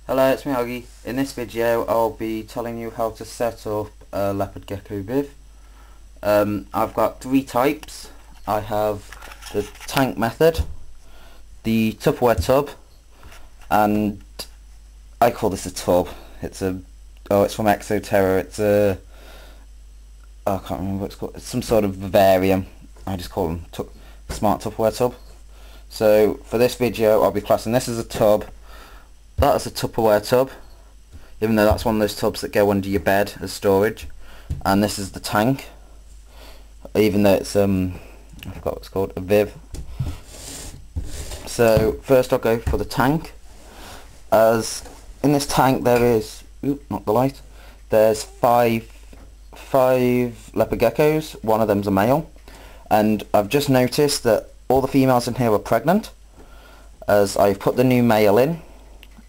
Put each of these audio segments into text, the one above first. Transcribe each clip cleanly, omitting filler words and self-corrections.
Hello, it's me Augie. In this video I'll be telling you how to set up a Leopard gecko viv. I've got three types. I have the tank method, the Tupperware tub, and I call this a tub. It's from Exoterra. It's I can't remember what it's called. It's some sort of vivarium. I just call them smart Tupperware tub. So for this video I'll be classing this as a tub. That is a Tupperware tub, even though that's one of those tubs that go under your bed as storage. And this is the tank, even though it's I forgot what it's called, a viv. So first I'll go for the tank. As in this tank there is, not the light, there's five leopard geckos. One of them's a male, and I've just noticed that all the females in here are pregnant, as I've put the new male in,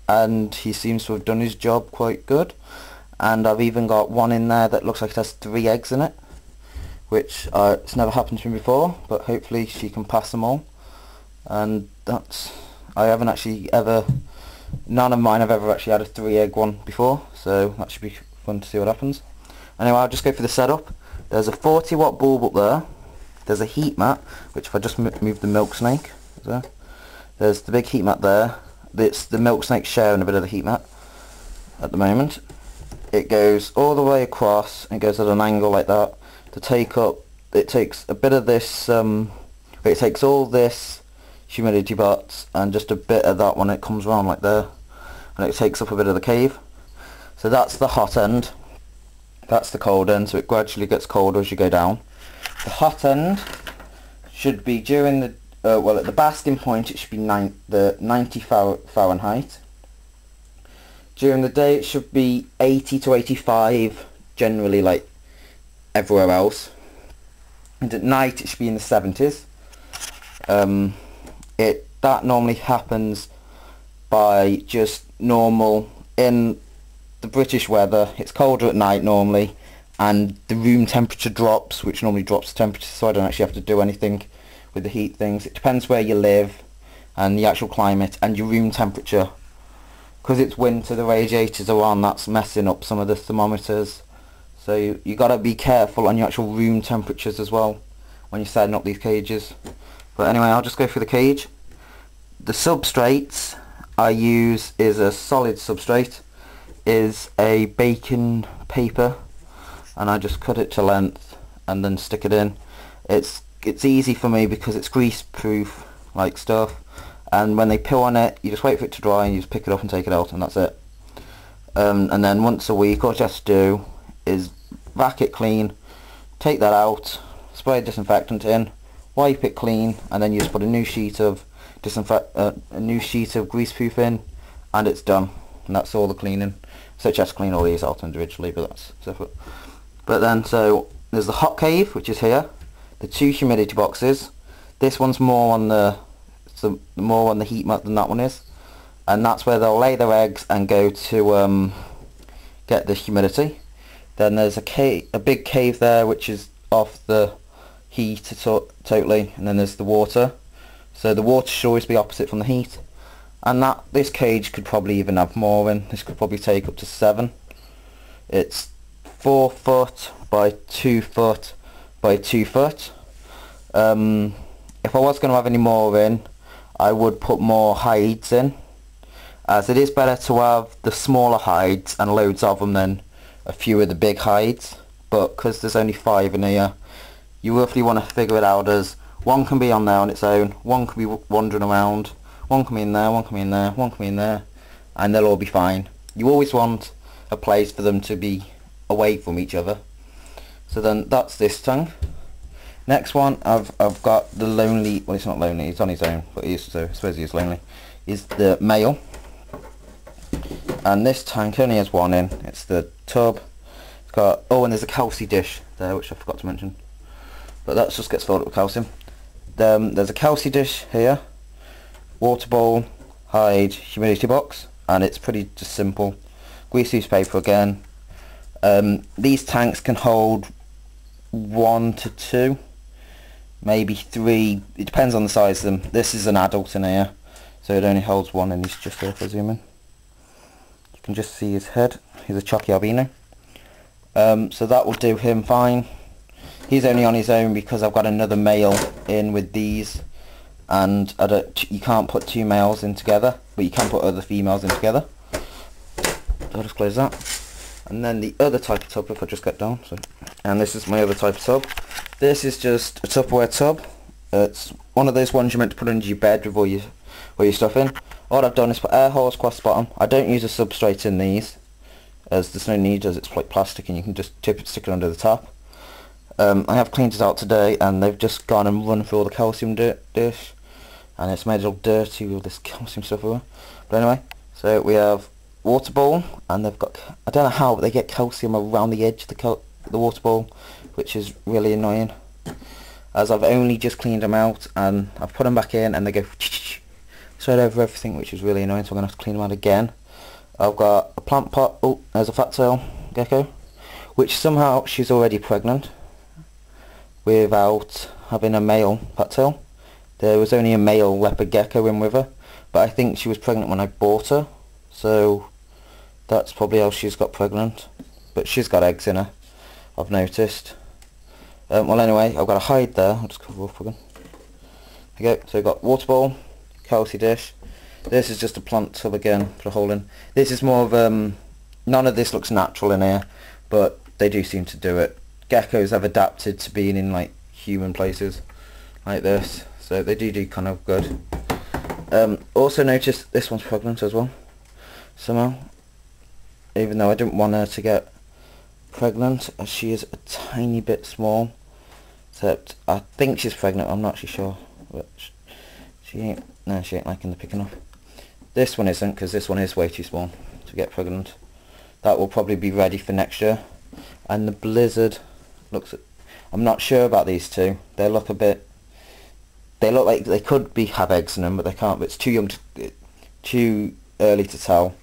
and he seems to have done his job quite good. And I've even got one in there that looks like it has 3 eggs in it, which it's never happened to me before, but hopefully she can pass them all. And I haven't actually none of mine have ever actually had a 3-egg one before, so that should be fun to see what happens. Anyway, I'll just go for the setup. There's a 40-watt bulb up there. There's a heat mat, which if I just move the milk snake, there's the big heat mat there. It's the milk snake sharing a bit of the heat mat at the moment. It goes all the way across and goes at an angle like that to take up. It takes a bit of this. It takes all this humidity box and just a bit of that when it comes around like there, and it takes up a bit of the cave. So that's the hot end. That's the cold end. So it gradually gets colder as you go down. The hot end should be during the well, at the basting point it should be 90 Fahrenheit. During the day it should be 80 to 85, generally, like everywhere else. And at night it should be in the 70s. That normally happens by just normal, in the British weather, it's colder at night normally, and the room temperature drops, which normally drops the temperature, so I don't actually have to do anything with the heat things. It depends where you live and the actual climate and your room temperature. Because it's winter, the radiators are on, that's messing up some of the thermometers. So you got to be careful on your actual room temperatures as well when you're setting up these cages. But anyway, I'll just go through the cage. The substrates I use is a solid substrate, is a baking paper, and I just cut it to length and then stick it in. It's easy for me because it's grease proof like stuff, and when they peel on it you just wait for it to dry and you just pick it up and take it out, and that's it. And then once a week all you have to do is vac it clean, take that out, spray disinfectant in, wipe it clean, and then you just put a new sheet of grease proof in, and it's done. And that's all the cleaning. So you have to clean all these out individually, but that's separate. But then, so there's the hot cave, which is here. The 2 humidity boxes. This one's more on the heat mat than that one is, and that's where they'll lay their eggs and go to get the humidity. Then there's a big cave there, which is off the heat totally, and then there's the water. So the water should always be opposite from the heat, and this cage could probably even have more in. This could probably take up to 7. It's 4 foot by 2 foot by 2 foot. If I was going to have any more in, I would put more hides in, as it is better to have the smaller hides and loads of them than a few of the big hides. But because there's only 5 in here, you roughly want to figure it out as one can be on there on its own, one can be wandering around, one can be in there, one can be in there, one can be in there, and they'll all be fine. You always want a place for them to be away from each other. So then that's this tank. Next one, I've got the lonely, well, it's not lonely, it's on his own, but he is, so I suppose he is lonely, is the male. And this tank only has one in. It's the tub. It's got, and there's a calci dish there, which I forgot to mention, but that just gets filled up with calcium. There's a calci dish here, water bowl, hide, humidity box, and it's pretty just simple. Grease paper again. These tanks can hold 1 to 2, maybe 3, it depends on the size of them. This is an adult in here, so it only holds 1, and he's just here for zooming. can just see his head. He's a chalky albino. So that will do him fine. He's only on his own because I've got another male in with these, and you can't put two males in together, but you can put other females in together. So I'll just close that. And then the other type of tub, if I just get down, and this is my other type of tub. This is just a Tupperware tub. It's one of those ones you're meant to put under your bed with all your stuff in. All I've done is put air holes across the bottom. I don't use a substrate in these, as there's no need, as it's like plastic and you can just stick it under the top. I have cleaned it out today, and they've just gone and run through all the calcium dish, and it's made it all dirty with all this calcium stuff over. But anyway, so we have water bowl, and they've got, I don't know how, but they get calcium around the edge of the water bowl, which is really annoying, as I've only just cleaned them out and I've put them back in and they go straight over everything, which is really annoying, so I'm going to have to clean them out again. I've got a plant pot. Oh, there's a fat tail gecko, which somehow she's already pregnant without having a male fat tail. There was only a male leopard gecko in with her, but I think she was pregnant when I bought her, so that's probably how she's got pregnant. But she's got eggs in her, I've noticed. Well anyway, I've got a hide there. I'll just cover off again. There you go. So we've got water bowl, calci dish. This is just a plant tub again, put a hole in. This is more of none of this looks natural in here, but they do seem to do it. Geckos have adapted to being in like human places like this, so they do kind of good. Also noticed this one's pregnant as well somehow, even though I didn't want her to get pregnant, as she is a tiny bit small. Except I think she's pregnant, I'm not actually sure, but she ain't liking the picking up. This one isn't, because this one is way too small to get pregnant. That will probably be ready for next year. And the blizzard looks, I'm not sure about these two. They look like they could have eggs in them, but they can't. But it's too young, too early to tell.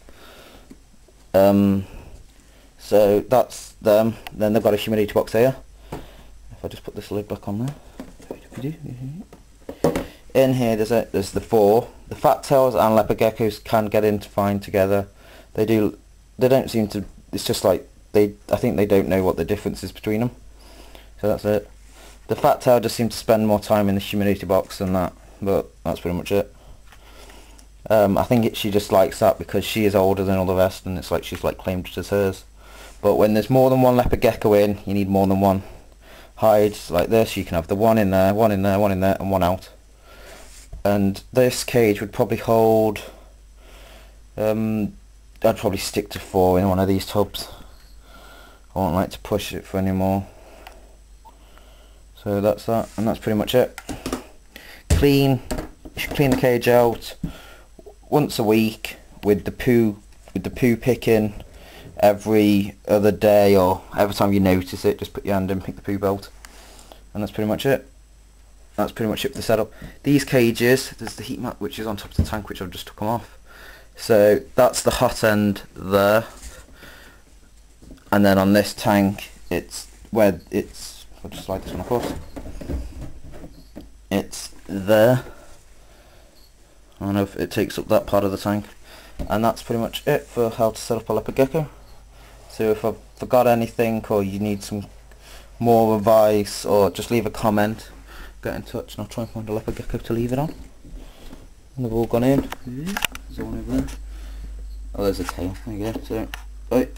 So that's them. Then they've got a humidity box here. If I just put this lid back on there. In here there's the four. The fat tails and leopard geckos can get in fine together. They don't seem to, it's just like I think they don't know what the difference is between them. So that's it. The fat tail just seems to spend more time in the humidity box than that, but that's pretty much it. I think she just likes that because she is older than all the rest, and it's like she's like claimed it as hers. But when there's more than one leopard gecko in, you need more than one hides like this. You can have the one in there, one in there, one in there, and one out. And this cage would probably hold, I'd probably stick to 4 in one of these tubs. I won't like to push it for any more. So that's that, and that's pretty much it. You should clean the cage out once a week with the poo picking every other day, or every time you notice it, just put your hand in, pick the poo belt, and that's pretty much it. That's pretty much it for the setup. These cages, there's the heat mat which is on top of the tank, which I've just took them off. So that's the hot end there, and then on this tank, I'll just slide this one across. It's there. I don't know if it takes up that part of the tank, and that's pretty much it for how to set up a leopard gecko. So if I've forgot anything, or you need some more advice, or just leave a comment, get in touch and I'll try and find a leopard gecko to leave it on. And they've all gone in. There's one over there. Oh, there's a tail. There you go. So, right.